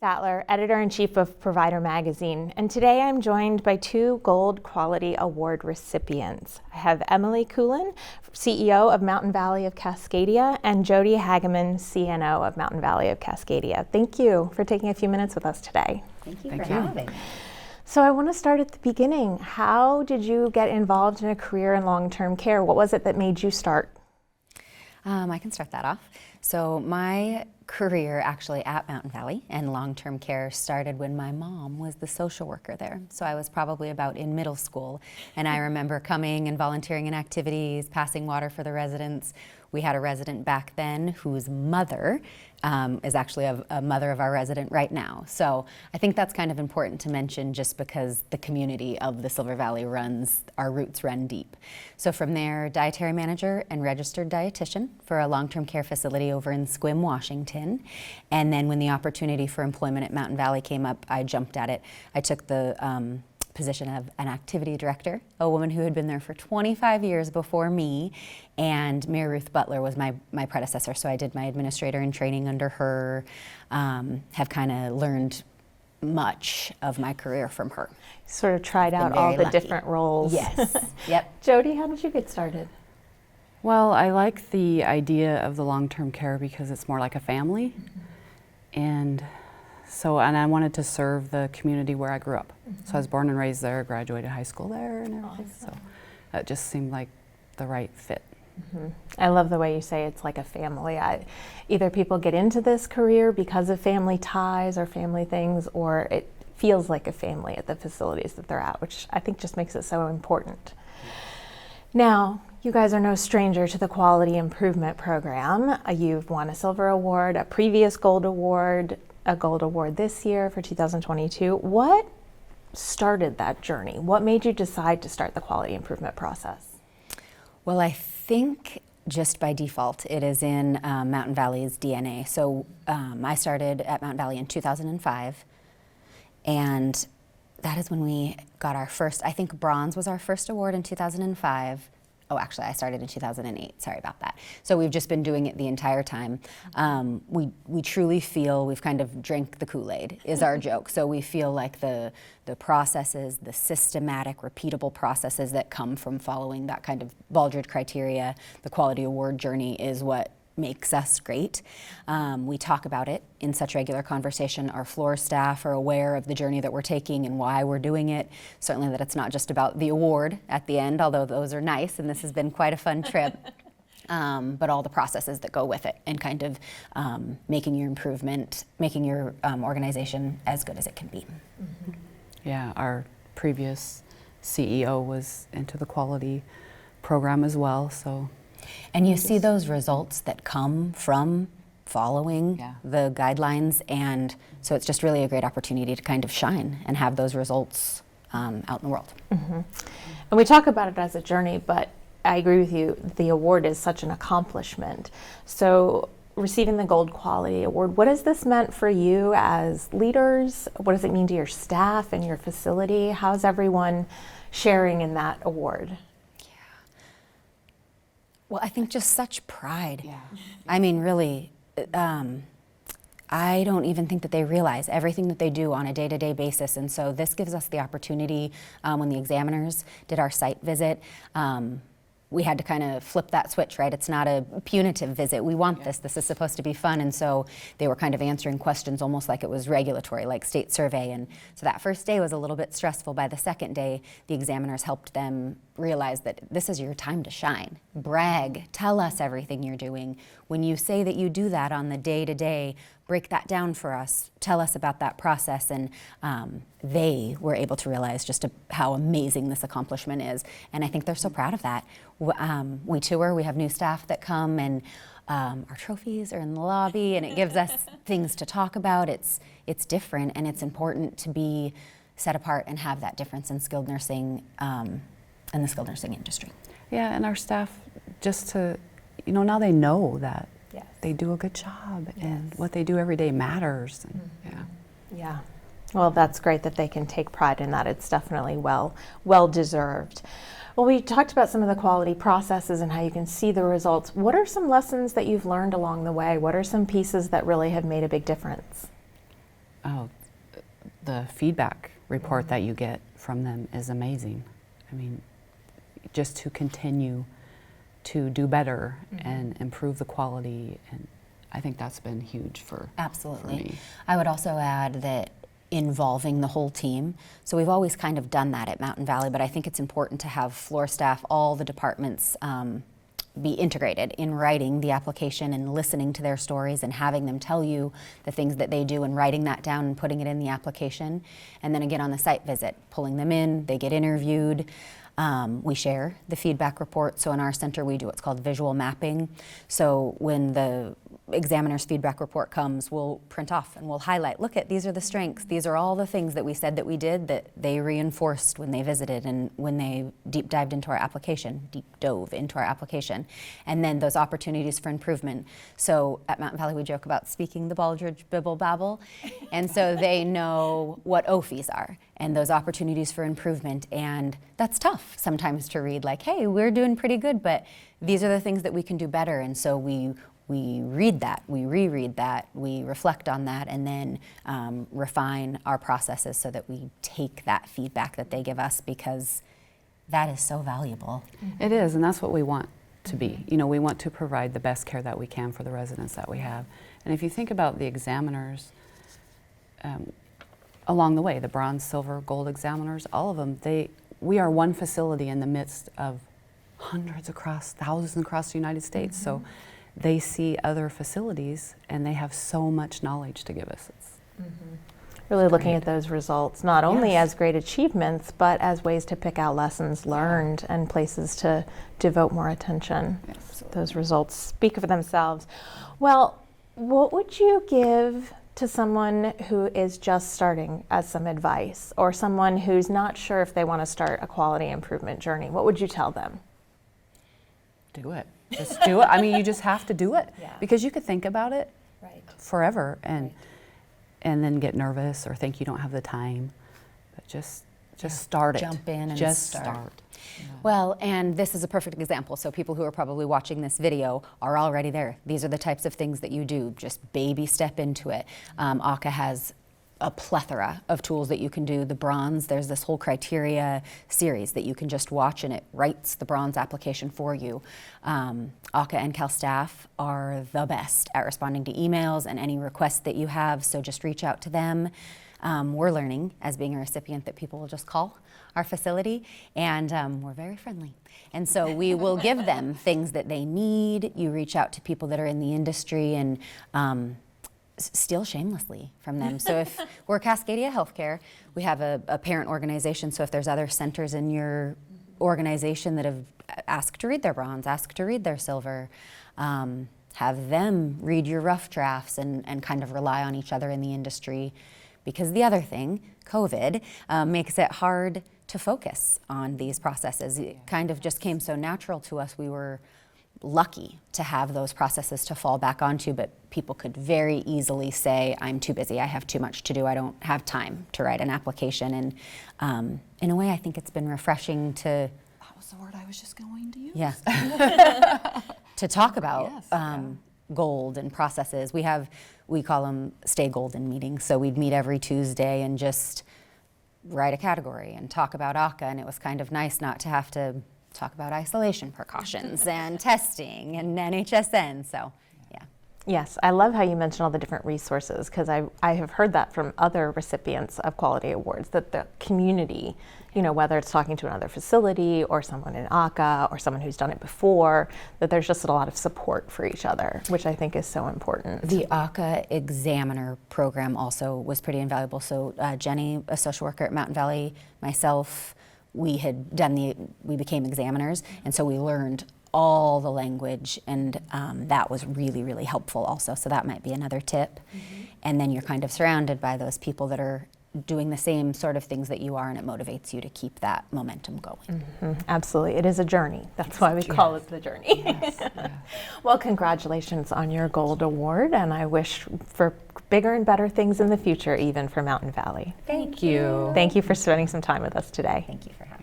Statler, Editor-in-Chief of Provider Magazine, and today I'm joined by two Gold Quality Award recipients. I have Emilee Kulin, CEO of Mountain Valley of Cascadia, and Jodi Hagemann, CNO of Mountain Valley of Cascadia. Thank you for taking a few minutes with us today. Thank you for having me. So I want to start at the beginning. How did you get involved in a career in long-term care? What was it that made you start? I can start that off. So my career actually at Mountain Valley and long-term care started when my mom was the social worker there. So I was probably about in middle school, and I remember coming and volunteering in activities, passing water for the residents. We had a resident back then whose mother is actually a mother of our resident right now. So I think that's kind of important to mention just because the community of the Silver Valley our roots run deep. So from there, dietary manager and registered dietitian for a long-term care facility over in Sequim, Washington. And then when the opportunity for employment at Mountain Valley came up, I jumped at it. I took the position of an activity director, a woman who had been there for 25 years before me, and Mary Ruth Butler was my predecessor, so I did my administrator in training under her, have kind of learned much of my career from her. Sort of tried out all the different roles. Yes, yep. Jodi, how did you get started? Well, I like the idea of the long-term care because it's more like a family, and I wanted to serve the community where I grew up. So I was born and raised there, graduated high school there and everything. So it just seemed like the right fit. I love the way you say it's like a family. Either people get into this career because of family ties or family things, or it feels like a family at the facilities that they're at, which I think just makes it so important. Now, you guys are no stranger to the Quality Improvement Program. You've won a Silver Award, a previous Gold Award, a Gold Award this year for 2022. What started that journey? What made you decide to start the quality improvement process? Well, I think just by default, it is in Mountain Valley's DNA. So I started at Mountain Valley in 2005, and that is when we got our first, I think bronze was our first award in 2005. Oh, actually, I started in 2008. Sorry about that. So we've just been doing it the entire time. We truly feel we've kind of drank the Kool-Aid, is our joke. So we feel like the processes, the systematic, repeatable processes that come from following that kind of Baldrige criteria, the quality award journey is what makes us great. We talk about it in such regular conversation. Our floor staff are aware of the journey that we're taking and why we're doing it. Certainly that it's not just about the award at the end, although those are nice, and this has been quite a fun trip. But all the processes that go with it and kind of making your improvement, making your organization as good as it can be. Yeah, our previous CEO was into the quality program as well, so. And you see those results that come from following the guidelines, and so it's just really a great opportunity to kind of shine and have those results out in the world. And we talk about it as a journey, but I agree with you, the award is such an accomplishment. So receiving the Gold Quality Award, what has this meant for you as leaders? What does it mean to your staff and your facility? How's everyone sharing in that award? Well, I think just such pride. Yeah. I mean, really, I don't even think that they realize everything that they do on a day-to-day basis. And so this gives us the opportunity, when the examiners did our site visit, we had to kind of flip that switch, right? It's not a punitive visit. We want this. This is supposed to be fun. And so they were kind of answering questions almost like it was regulatory, like state survey. And so that first day was a little bit stressful. By the second day, the examiners helped them realize that this is your time to shine. Brag. Tell us everything you're doing. When you say that you do that on the day-to-day, break that down for us. Tell us about that process. And they were able to realize just how amazing this accomplishment is. And I think they're so proud of that. We tour, we have new staff that come, and our trophies are in the lobby, and it gives us things to talk about. It's different, and it's important to be set apart and have that difference in skilled nursing and the skilled nursing industry. Yeah, and our staff, just to, now they know that they do a good job, and what they do every day matters. And, Yeah. Well, that's great that they can take pride in that. It's definitely well deserved. Well, we talked about some of the quality processes and how you can see the results. What are some lessons that you've learned along the way? What are some pieces that really have made a big difference? oh, the feedback report that you get from them is amazing. I mean, just to continue to do better and improve the quality, and I think that's been huge for Absolutely. me. I would also add that involving the whole team. So we've always kind of done that at Mountain Valley, but I think it's important to have floor staff, all the departments, be integrated in writing the application and listening to their stories and having them tell you the things that they do and writing that down and putting it in the application. And then again on the site visit, pulling them in, they get interviewed. We share the feedback report. So in our center we do what's called visual mapping. So when the examiner's feedback report comes, we'll print off and we'll highlight, look at, these are the strengths, these are all the things that we said that we did that they reinforced when they visited and when they deep dove into our application. And then those opportunities for improvement. So at Mountain Valley we joke about speaking the Baldridge Bibble Babble, and so they know what OFIs are and those opportunities for improvement, and that's tough sometimes to read, like, hey, we're doing pretty good, but these are the things that we can do better. And so we read that, we reread that, we reflect on that, and then refine our processes so that we take that feedback that they give us, because that is so valuable. It is, and that's what we want to be. You know, we want to provide the best care that we can for the residents that we have. And if you think about the examiners, along the way, the bronze, silver, gold examiners, all of them, we are one facility in the midst of hundreds across, thousands across the United States. So they see other facilities and they have so much knowledge to give us. It's Really looking at those results, not only as great achievements, but as ways to pick out lessons learned and places to devote more attention. Those results speak for themselves. Well, what would you give to someone who is just starting as some advice, or someone who's not sure if they want to start a quality improvement journey? What would you tell them? Do it. Just do it. I mean, you just have to do it, because you could think about it forever and then get nervous or think you don't have the time. But just start it. Jump in and just start. Well, and this is a perfect example. So people who are probably watching this video are already there. These are the types of things that you do. Just baby step into it. ACA has a plethora of tools that you can do. The bronze, there's this whole criteria series that you can just watch, and it writes the bronze application for you. ACA and Cal staff are the best at responding to emails and any requests that you have, so just reach out to them. We're learning, as being a recipient, that people will just call our facility, and we're very friendly. And so we will give them things that they need. You reach out to people that are in the industry and steal shamelessly from them. So if we're Cascadia Healthcare, we have a parent organization, so if there's other centers in your organization that have asked to read their bronze, asked to read their silver, have them read your rough drafts and kind of rely on each other in the industry. Because the other thing, COVID, makes it hard to focus on these processes. It kind of just came so natural to us. We were lucky to have those processes to fall back onto, but people could very easily say, I'm too busy, I have too much to do, I don't have time to write an application. And in a way, I think it's been refreshing to... That was the word I was just going to use. Yeah. To talk about gold and processes. We call them Stay Golden meetings. So we'd meet every Tuesday and just write a category and talk about ACA, and it was kind of nice not to have to talk about isolation precautions and testing and NHSN, so yeah. Yes, I love how you mentioned all the different resources, because I have heard that from other recipients of quality awards, that the community, you know, whether it's talking to another facility or someone in ACA or someone who's done it before, that there's just a lot of support for each other, which I think is so important. The ACA examiner program also was pretty invaluable. So Jenny, a social worker at Mountain Valley, myself, we became examiners, and so we learned all the language, and that was really, really helpful also. So that might be another tip. And then you're kind of surrounded by those people that are doing the same sort of things that you are, and it motivates you to keep that momentum going. Absolutely, it is a journey. That's why we call it the journey. Well, congratulations on your Gold Award, and I wish for bigger and better things in the future, even for Mountain Valley. Thank you. Thank you for spending some time with us today. Thank you for having me.